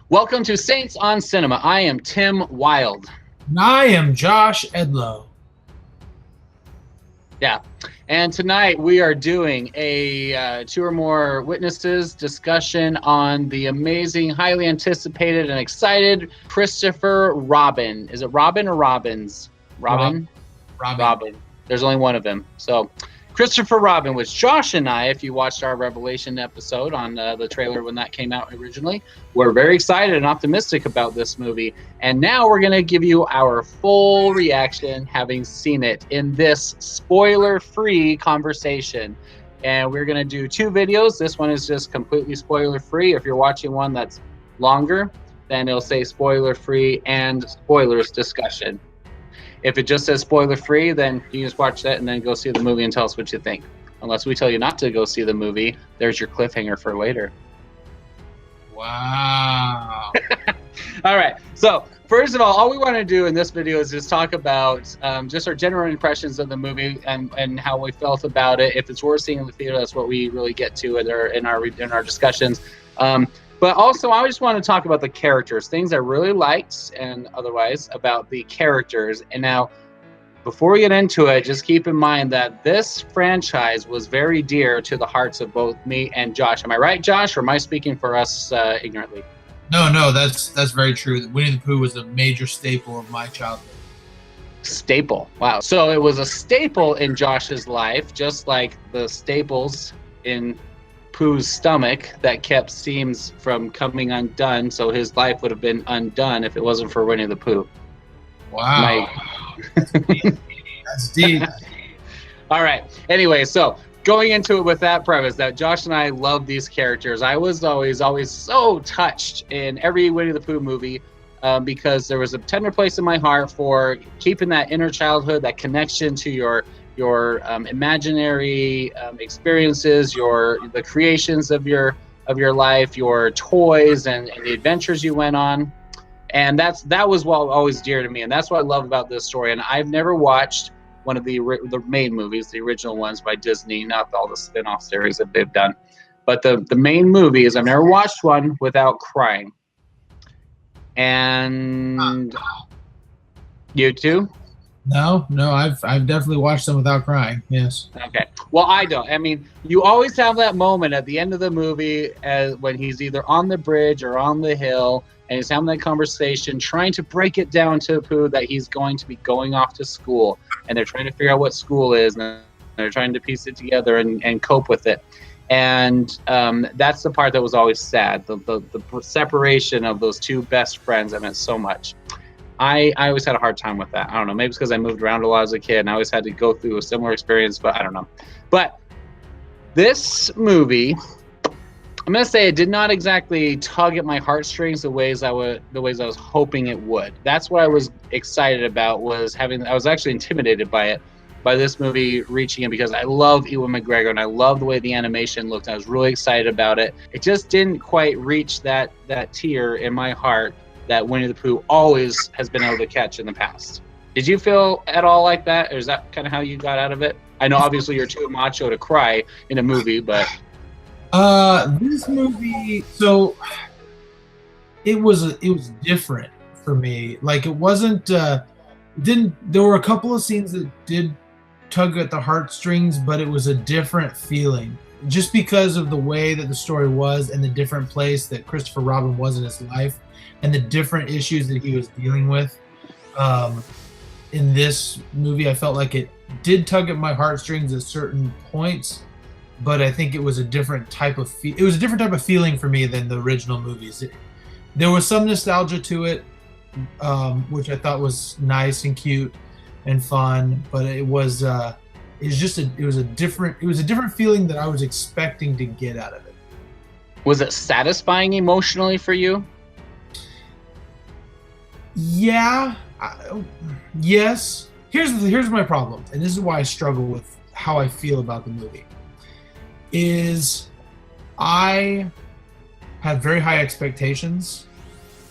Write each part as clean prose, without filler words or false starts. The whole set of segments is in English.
Welcome to Saints on Cinema. I am Tim Wild. And I am Josh Edlow. Yeah, and tonight we are doing a two or more witnesses discussion on the amazing, highly anticipated and excited Christopher Robin. Is it Robin or Robbins? Robin? Robin. There's only one of them. So Christopher Robin, which Josh and I, if you watched our Revelation episode on the trailer when that came out originally, we're very excited and optimistic about this movie. And now we're going to give you our full reaction, having seen it, in this spoiler-free conversation. And we're going to do two videos. This one is just completely spoiler-free. If you're watching one that's longer, then it'll say spoiler-free and spoilers discussion. If it just says spoiler-free, then you just watch that and then go see the movie and tell us what you think. Unless we tell you not to go see the movie, there's your cliffhanger for later. Wow. All right. So first of all we want to do in this video is just talk about just our general impressions of the movie and how we felt about it. If it's worth seeing in the theater, that's what we really get to in our discussions. But also, I just want to talk about the characters, things I really liked and otherwise about the characters. And now, before we get into it, just keep in mind that this franchise was very dear to the hearts of both me and Josh. Am I right, Josh, or am I speaking for us ignorantly? No, that's very true. Winnie the Pooh was a major staple of my childhood. Staple. Wow. So it was a staple in Josh's life, just like the staples in Pooh's stomach that kept seams from coming undone, so his life would have been undone if it wasn't for Winnie the Pooh. Wow. That's deep. All right. Anyway, so going into it with that premise that Josh and I love these characters, I was always so touched in every Winnie the Pooh movie because there was a tender place in my heart for keeping that inner childhood, that connection to your imaginary experiences, the creations of your life, your toys and the adventures you went on, and that was what always dear to me, and that's what I love about this story. And I've never watched one of the main movies, the original ones by Disney, not all the spin-off series that they've done, but the main movies. I've never watched one without crying. And you too? No, I've definitely watched them without crying. Yes. Okay. Well, I don't. I mean, you always have that moment at the end of the movie when he's either on the bridge or on the hill, and he's having that conversation, trying to break it down to Pooh that he's going to be going off to school, and they're trying to figure out what school is, and they're trying to piece it together and cope with it. And that's the part that was always sad, the separation of those two best friends that meant so much. I always had a hard time with that. I don't know. Maybe it's because I moved around a lot as a kid and I always had to go through a similar experience, but I don't know. But this movie, I'm going to say it did not exactly tug at my heartstrings the ways I was hoping it would. That's what I was excited about, I was actually intimidated by this movie reaching it, because I love Ewan McGregor and I love the way the animation looked. I was really excited about it. It just didn't quite reach that tier in my heart that Winnie the Pooh always has been able to catch in the past. Did you feel at all like that, or is that kind of how you got out of it? I know obviously you're too macho to cry in a movie, but this movie, so it was different for me. Like, it wasn't there were a couple of scenes that did tug at the heartstrings, but it was a different feeling just because of the way that the story was and the different place that Christopher Robin was in his life, and the different issues that he was dealing with. In this movie, I felt like it did tug at my heartstrings at certain points, but I think it was a different type of feeling for me than the original movies. There was some nostalgia to it, which I thought was nice and cute and fun, but it was a different feeling that I was expecting to get out of it. Was it satisfying emotionally for you? Yeah. Yes. Here's my problem, and this is why I struggle with how I feel about the movie. Is I have very high expectations.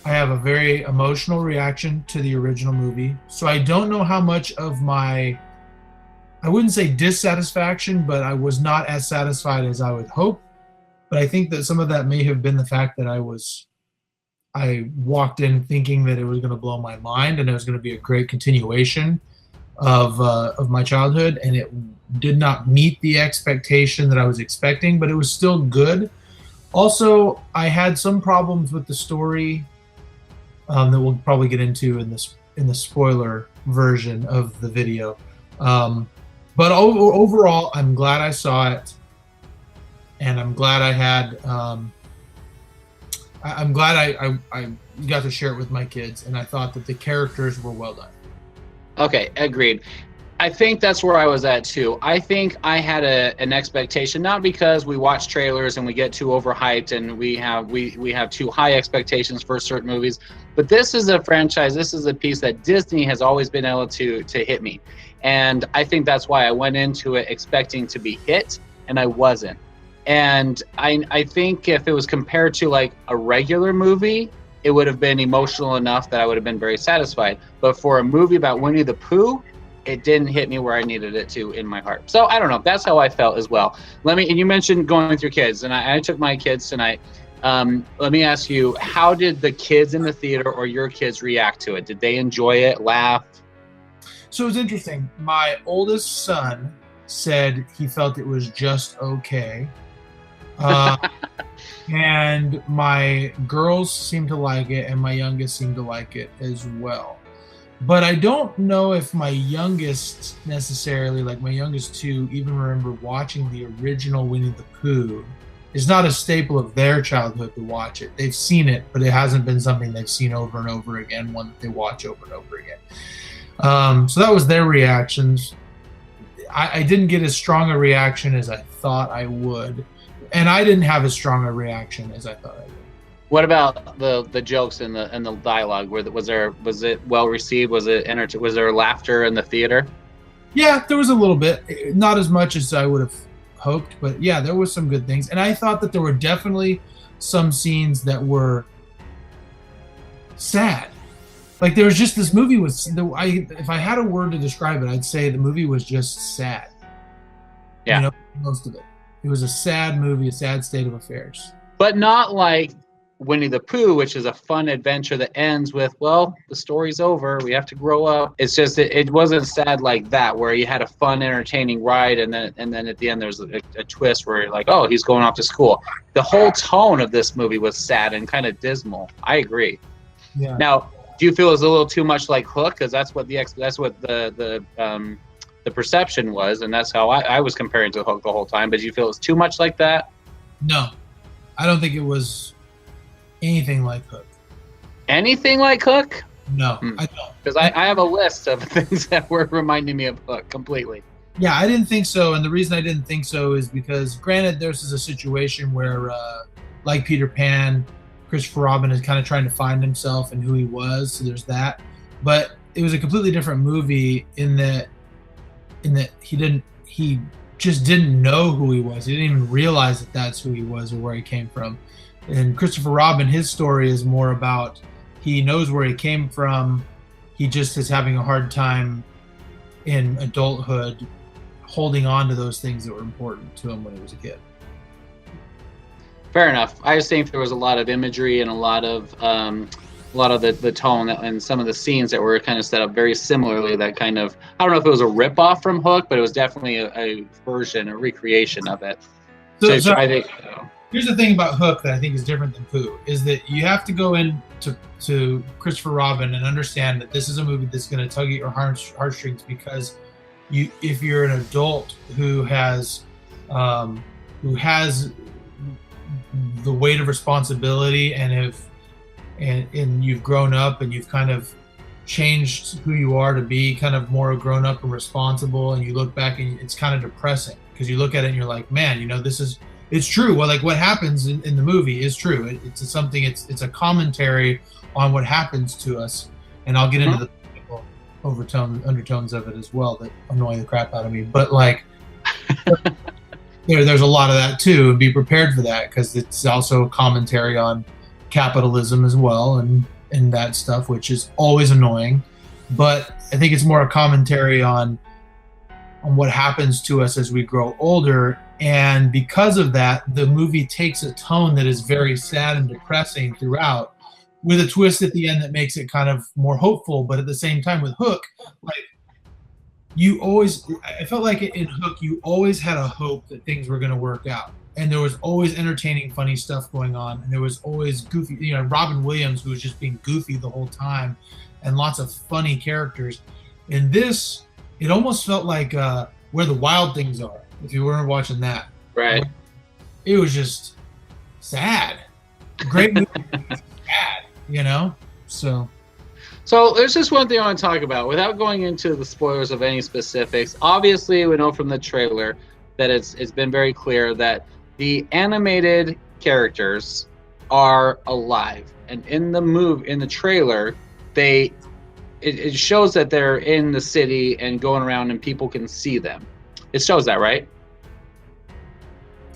I have a very emotional reaction to the original movie, so I don't know how much of my, I wouldn't say dissatisfaction, but I was not as satisfied as I would hope. But I think that some of that may have been the fact that I was I walked in thinking that it was going to blow my mind and it was going to be a great continuation of my childhood, and it did not meet the expectation that I was expecting, but it was still good. Also, I had some problems with the story that we'll probably get into in the spoiler version of the video. But overall, I'm glad I saw it, and I'm glad I had. I'm glad I got to share it with my kids, and I thought that the characters were well done. Okay, agreed. I think that's where I was at too. I think I had an expectation, not because we watch trailers and we get too overhyped and we have too high expectations for certain movies, but this is a franchise, this is a piece that Disney has always been able to hit me. And I think that's why I went into it expecting to be hit, and I wasn't. And I think if it was compared to like a regular movie, it would have been emotional enough that I would have been very satisfied. But for a movie about Winnie the Pooh, it didn't hit me where I needed it to in my heart. So I don't know. That's how I felt as well. And you mentioned going with your kids, and I took my kids tonight. Let me ask you, how did the kids in the theater or your kids react to it? Did they enjoy it, laugh? So it's interesting. My oldest son said he felt it was just okay. And my girls seem to like it, and my youngest seemed to like it as well. But I don't know if my youngest necessarily, like my youngest two, even remember watching the original Winnie the Pooh. It's not a staple of their childhood to watch it. They've seen it, but it hasn't been something they've seen over and over again, one that they watch over and over again. So that was their reactions. I didn't get as strong a reaction as I thought I would. And I didn't have as strong a reaction as I thought I would. What about the jokes and the dialogue? Was it well received? Was there laughter in the theater? Yeah, there was a little bit, not as much as I would have hoped, but yeah, there was some good things. And I thought that there were definitely some scenes that were sad. Like there was just this movie if I had a word to describe it, I'd say the movie was just sad. Yeah, you know, most of it. It was a sad movie, a sad state of affairs. But not like Winnie the Pooh, which is a fun adventure that ends with, well, the story's over, we have to grow up. It's just it wasn't sad like that, where you had a fun, entertaining ride, and then at the end there's a twist where you're like, oh, he's going off to school. The whole tone of this movie was sad and kind of dismal. I agree. Yeah. Now, do you feel it's a little too much like Hook? Because that's what the perception was, and that's how I was comparing to Hook the whole time. But do you feel it's too much like that? No, I don't think it was anything like Hook. Anything like Hook? No, I don't. Because I have a list of things that were reminding me of Hook completely. Yeah, I didn't think so, and the reason I didn't think so is because, granted, this is a situation where, like Peter Pan, Christopher Robin is kind of trying to find himself and who he was, so there's that. But it was a completely different movie in that he just didn't know who he was. He didn't even realize that that's who he was or where he came from. And Christopher Robin, his story is more about he knows where he came from. He just is having a hard time in adulthood holding on to those things that were important to him when he was a kid. Fair enough. I just think there was a lot of imagery and a lot of the tone and some of the scenes that were kind of set up very similarly. That kind of, I don't know if it was a rip-off from Hook, but it was definitely a version, a recreation of it. So I think. Here's the thing about Hook that I think is different than Pooh, is that you have to go in to Christopher Robin and understand that this is a movie that's going to tug at your heartstrings, because if you're an adult who has the weight of responsibility and you've grown up and you've kind of changed who you are to be kind of more grown up and responsible, and you look back and it's kind of depressing because you look at it and you're like, man, it's true. Well, like what happens in the movie is true. It's a commentary on what happens to us, and I'll get into the undertones of it as well that annoy the crap out of me. But like, there's a lot of that too, and be prepared for that, because it's also a commentary on capitalism as well and that stuff, which is always annoying. But I think it's more a commentary on what happens to us as we grow older. And because of that, the movie takes a tone that is very sad and depressing throughout, with a twist at the end that makes it kind of more hopeful. But at the same time, with Hook, like I felt like in Hook, you always had a hope that things were going to work out. And there was always entertaining, funny stuff going on. And there was always goofy, Robin Williams, who was just being goofy the whole time, and lots of funny characters. In this, it almost felt like Where the Wild Things Are, if you weren't watching that. Right. It was just sad. Great movie, sad, So there's just one thing I want to talk about without going into the spoilers of any specifics. Obviously, we know from the trailer that it's been very clear that the animated characters are alive, and in the trailer, it shows that they're in the city and going around, and people can see them. It shows that, right?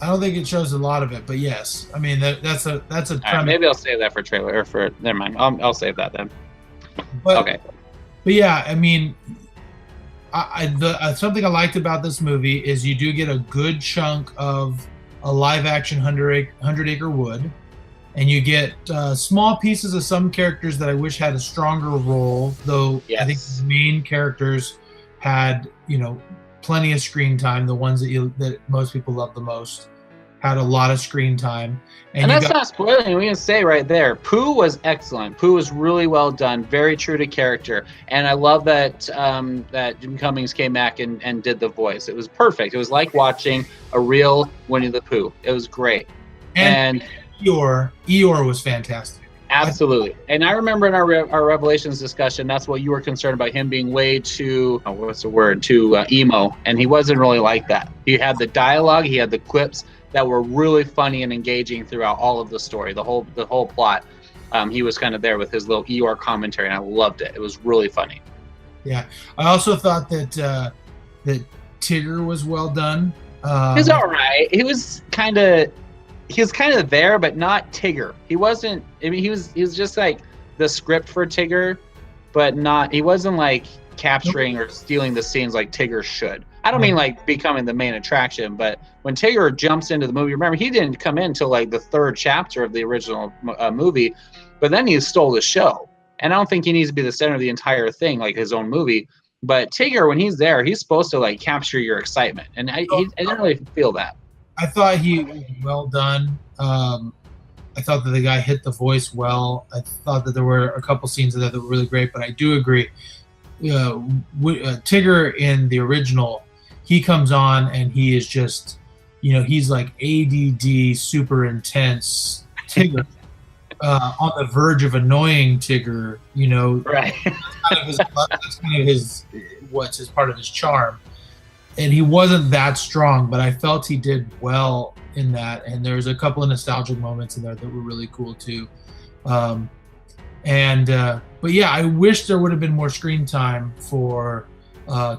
I don't think it shows a lot of it, but yes. I mean, that's a right, maybe I'll save that for trailer or for. Never mind. I'll save that then. Okay. But yeah, I mean, something I liked about this movie is you do get a good chunk of a live action 100 Acre Wood, and you get small pieces of some characters that I wish had a stronger role, though. Yes. I think the main characters had, plenty of screen time. The ones that most people love the most had a lot of screen time. And that's not spoiling. We can say right there, Pooh was excellent. Pooh was really well done, very true to character. And I love that that Jim Cummings came back and did the voice. It was perfect. It was like watching a real Winnie the Pooh. It was great. And Eeyore was fantastic. Absolutely. And I remember in our Revelations discussion, that's what you were concerned about, him being way too, too emo. And he wasn't really like that. He had the dialogue, he had the clips that were really funny and engaging throughout all of the story, the whole plot. He was kind of there with his little Eeyore commentary, and I loved it. It was really funny. Yeah. I also thought that Tigger was well done. He's all right. He was kind of there, but not Tigger. He wasn't. I mean, he was just like the script for Tigger, but not. He wasn't like capturing or stealing the scenes like Tigger should. I don't mean like becoming the main attraction, but when Tigger jumps into the movie, remember he didn't come in until like the third chapter of the original movie, but then he stole the show. And I don't think he needs to be the center of the entire thing, like his own movie. But Tigger, when he's there, he's supposed to like capture your excitement, and I didn't really feel that. I thought he was well done. I thought that the guy hit the voice well. I thought that there were a couple scenes that were really great, but I do agree. Tigger in the original, he comes on and he is just, he's like ADD, super intense Tigger, on the verge of annoying Tigger. Right? That's kind of his part of his charm. And he wasn't that strong, but I felt he did well in that. And there was a couple of nostalgic moments in there that were really cool too. But yeah, I wish there would have been more screen time for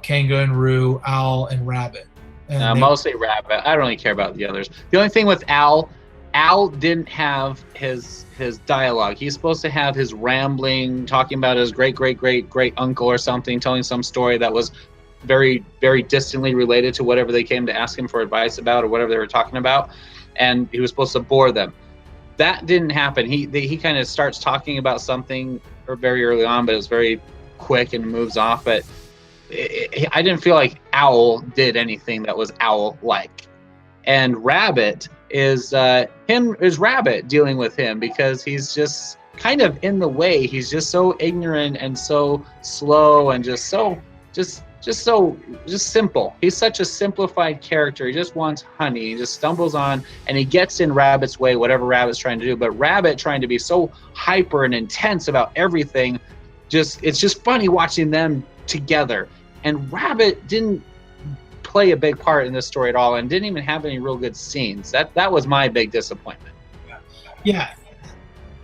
Kanga and Roo, Owl, and Rabbit. And mostly Rabbit. I don't really care about the others. The only thing with Owl didn't have his dialogue. He's supposed to have his rambling, talking about his great uncle or something, telling some story that was very, very distantly related to whatever they came to ask him for advice about or whatever they were talking about, and he was supposed to bore them. That didn't happen. He kind of starts talking about something very early on, but it's very quick and moves off. But I didn't feel like Owl did anything that was Owl-like. And Rabbit is Rabbit dealing with him because he's just kind of in the way. He's just so ignorant and so slow and just simple. He's such a simplified character. He just wants honey. He just stumbles on and he gets in Rabbit's way, whatever Rabbit's trying to do. But Rabbit trying to be so hyper and intense about everything, it's just funny watching them together. And Rabbit didn't play a big part in this story at all and didn't even have any real good scenes. That was my big disappointment. Yeah.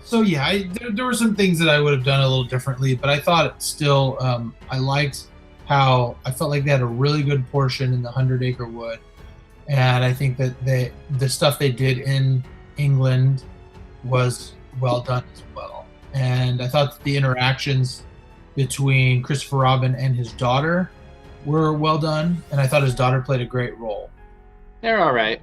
So yeah, there were some things that I would have done a little differently, but I thought it still, I liked how I felt like they had a really good portion in the 100 Acre Wood. And I think that the stuff they did in England was well done as well. And I thought that the interactions between Christopher Robin and his daughter were well done. And I thought his daughter played a great role. They're all right.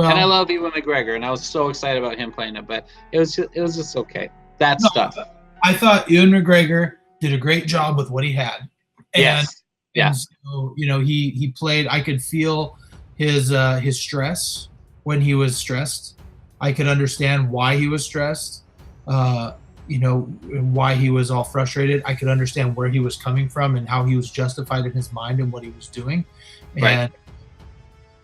And I Well, love Ewan McGregor, and I was so excited about him playing it, but it was just okay. That no, stuff. I thought Ewan McGregor did a great job with what he had, and Yes. Yeah. and so he played. I could feel his stress when he was stressed. I could understand why he was stressed. Uh, and why he was all frustrated. I could understand where he was coming from and how he was justified in his mind and what he was doing, Right. and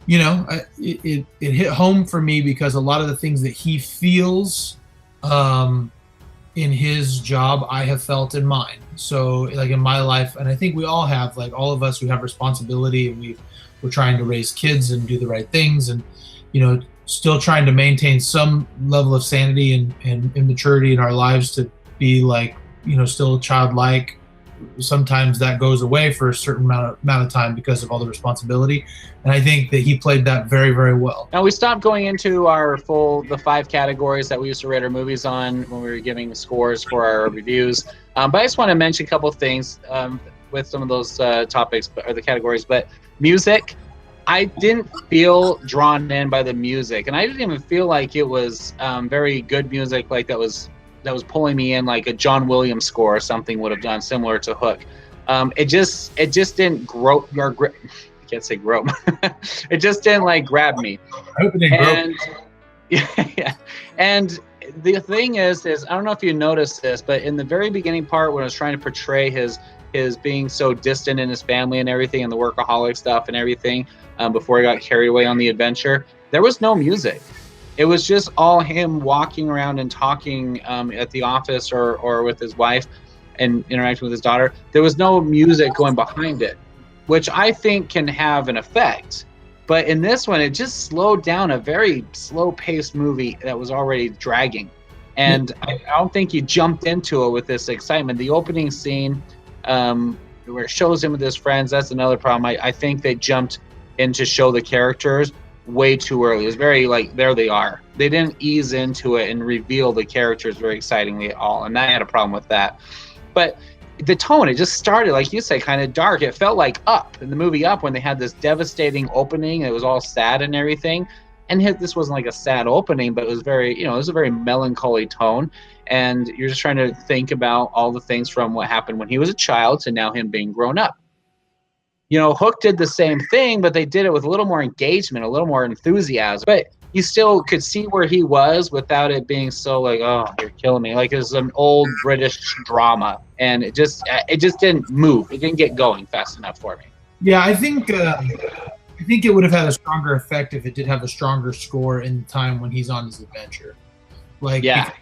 it hit home for me because a lot of the things that he feels in his job, I have felt in mine. So, like in my life, and I think we all have, like all of us, we have responsibility, and we're trying to raise kids and do the right things, and still trying to maintain some level of sanity and maturity in our lives to be like, still childlike. Sometimes that goes away for a certain amount of time because of all the responsibility, and I think that he played that very, very well. Now we stopped going into the 5 categories that we used to rate our movies on when we were giving scores for our reviews. But I just want to mention a couple of things with some of those topics or the categories. But music, I didn't feel drawn in by the music, and I didn't even feel like it was very good music, like that was pulling me in, like a John Williams score or something would have done, similar to Hook. It just didn't grow or grip. I can't say grow. It just didn't like grab me. I hope it didn't And yeah, and the thing is I don't know if you noticed this, but in the very beginning part when I was trying to portray his being so distant in his family and everything, and the workaholic stuff and everything, before he got carried away on the adventure, there was no music. It was just all him walking around and talking at the office or with his wife and interacting with his daughter. There was no music going behind it, which I think can have an effect. But in this one, it just slowed down a very slow-paced movie that was already dragging. And I don't think he jumped into it with this excitement. The opening scene where it shows him with his friends, that's another problem. I think they jumped in to show the characters way too early. It was very like, there they are. They didn't ease into it and reveal the characters very excitingly at all, and I had a problem with that. But the tone, it just started, like you say, kind of dark. It felt like Up, in the movie Up, when they had this devastating opening. It was all sad and everything, and this wasn't like a sad opening, but it was very, it was a very melancholy tone, and you're just trying to think about all the things from what happened when he was a child to now him being grown up. Hook did the same thing, but they did it with a little more engagement, a little more enthusiasm. But you still could see where he was without it being so like, oh, you're killing me. Like it was an old British drama, and it just didn't move. It didn't get going fast enough for me. Yeah, I think it would have had a stronger effect if it did have a stronger score in the time when he's on his adventure. Like, yeah,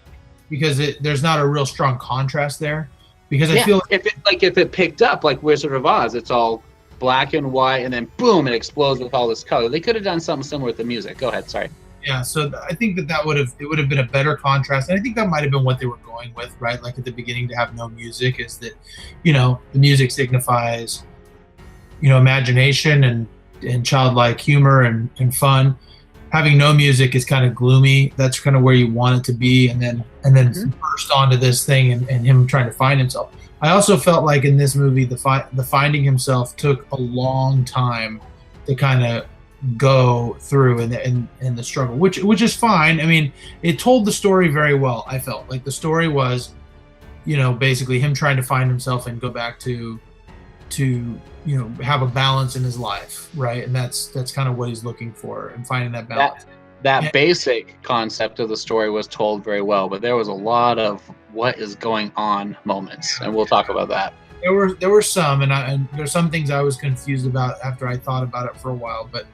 because there's not a real strong contrast there. Because I feel if it picked up like Wizard of Oz, it's all black and white, and then boom, it explodes with all this color. They could have done something similar with the music. Go ahead, sorry. Yeah, so I think that would have been a better contrast, and I think that might have been what they were going with, right? Like at the beginning, to have no music is that, the music signifies, imagination and childlike humor and fun. Having no music is kind of gloomy. That's kind of where you want it to be, and then burst onto this thing and him trying to find himself. I also felt like in this movie, the finding himself took a long time to kind of go through and the struggle, which is fine. I mean, it told the story very well. I felt like the story was, basically him trying to find himself and go back to have a balance in his life, right? And that's kind of what he's looking for, and finding that balance. That basic concept of the story was told very well, but there was a lot of what is going on moments, and we'll talk about that. There were some, and there's some things I was confused about after I thought about it for a while. But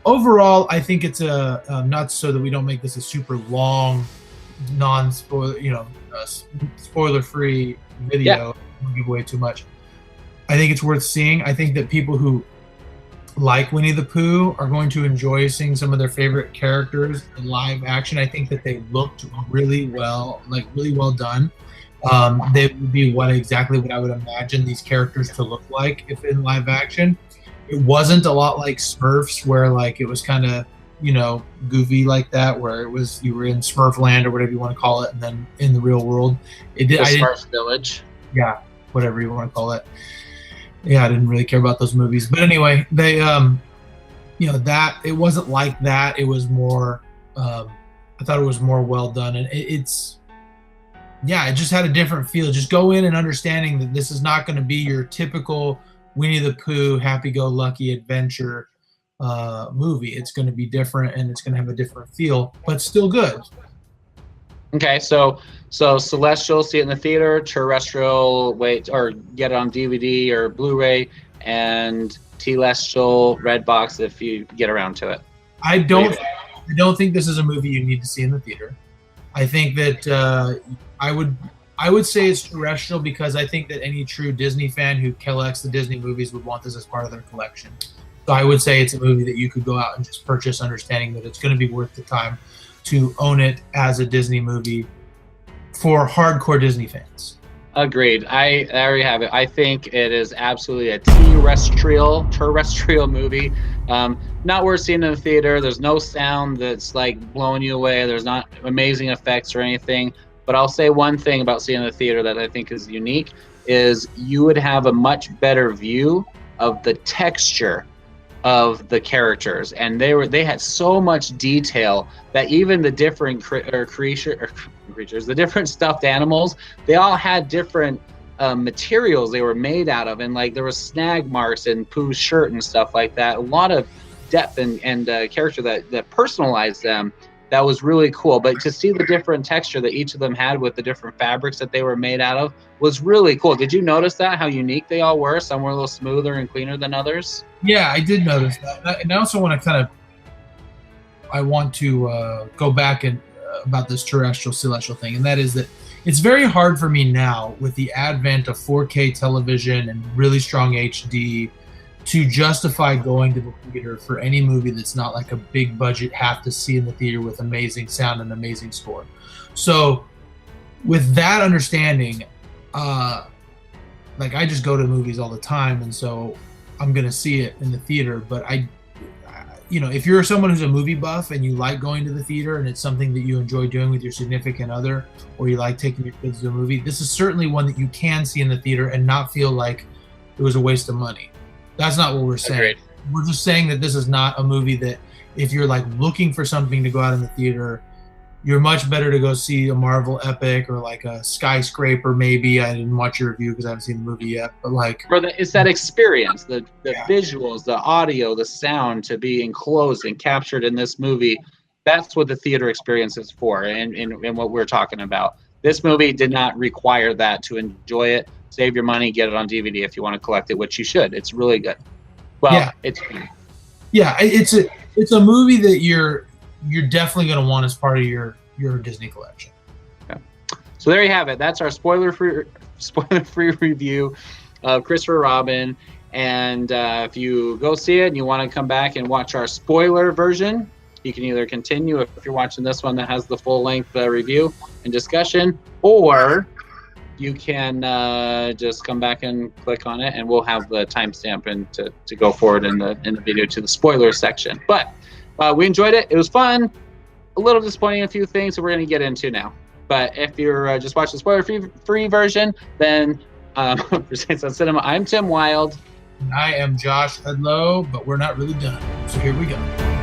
overall, I think it's not so that we don't make this a super long, non-spoiler, spoiler-free video. Yeah. Don't give away too much. I think it's worth seeing. I think that people who like Winnie the Pooh are going to enjoy seeing some of their favorite characters in live action. I think that they looked really well, like really well done. They would be exactly what I would imagine these characters to look like if in live action. It wasn't a lot like Smurfs, where like it was kind of goofy like that, where it was you were in Smurfland or whatever you want to call it, and then in the real world, it did. Smurf Village. Yeah, whatever you want to call it. Yeah, I didn't really care about those movies, but anyway, they that it wasn't like that. It was more. I thought it was more well done, and it's yeah, it just had a different feel. Just go in and understanding that this is not going to be your typical Winnie the Pooh, happy-go-lucky adventure movie. It's going to be different, and it's going to have a different feel, but still good. Okay, so Celestial, see it in the theater. Terrestrial, wait, or get it on DVD or Blu-ray, and Telestial, Redbox if you get around to it. I don't think this is a movie you need to see in the theater. I think that I would say it's terrestrial because I think that any true Disney fan who collects the Disney movies would want this as part of their collection. So I would say it's a movie that you could go out and just purchase, understanding that it's going to be worth the time to own it as a Disney movie for hardcore Disney fans. Agreed. I already have it. I think it is absolutely a terrestrial movie. Not worth seeing in the theater. There's no sound that's like blowing you away. There's not amazing effects or anything. But I'll say one thing about seeing in the theater that I think is unique is you would have a much better view of the texture of the characters, and they had so much detail that even the different creatures, the different stuffed animals, they all had different materials they were made out of, and like there was snag marks in Pooh's shirt and stuff like that. A lot of depth and character that personalized them. That was really cool. But to see the different texture that each of them had with the different fabrics that they were made out of was really cool. Did you notice that, how unique they all were? Some were a little smoother and cleaner than others. Yeah, I did notice that. And I also want to go back and about this terrestrial celestial thing, and that is that it's very hard for me now with the advent of 4K television and really strong HD to justify going to the theater for any movie that's not like a big budget have to see in the theater with amazing sound and amazing score. So with that understanding, like I just go to movies all the time, and so I'm gonna see it in the theater. But if you're someone who's a movie buff and you like going to the theater and it's something that you enjoy doing with your significant other, or you like taking your kids to a movie, this is certainly one that you can see in the theater and not feel like it was a waste of money. That's not what we're saying. Agreed. We're just saying that this is not a movie that if you're like looking for something to go out in the theater, you're much better to go see a Marvel epic or like a Skyscraper. Maybe I didn't watch your review because I haven't seen the movie yet, but like It's that experience, the visuals, the audio, the sound to be enclosed and captured in this movie. That's what the theater experience is for, and what we're talking about. This movie did not require that to enjoy it. Save your money, get it on DVD if you want to collect it, which you should. It's really good. Well, yeah. It's a movie that you're definitely going to want as part of your Disney collection. Okay. So there you have it. That's our spoiler-free review of Christopher Robin. And if you go see it and you want to come back and watch our spoiler version, you can either continue if you're watching this one that has the full-length review and discussion, or you can just come back and click on it, and we'll have the timestamp and to go forward in the video to the spoiler section. But we enjoyed it. It was fun. A little disappointing in a few things that we're going to get into now. But if you're just watching the spoiler-free version, then for Saints on Cinema, I'm Tim Wild. And I am Josh Hedlow, but we're not really done. So here we go.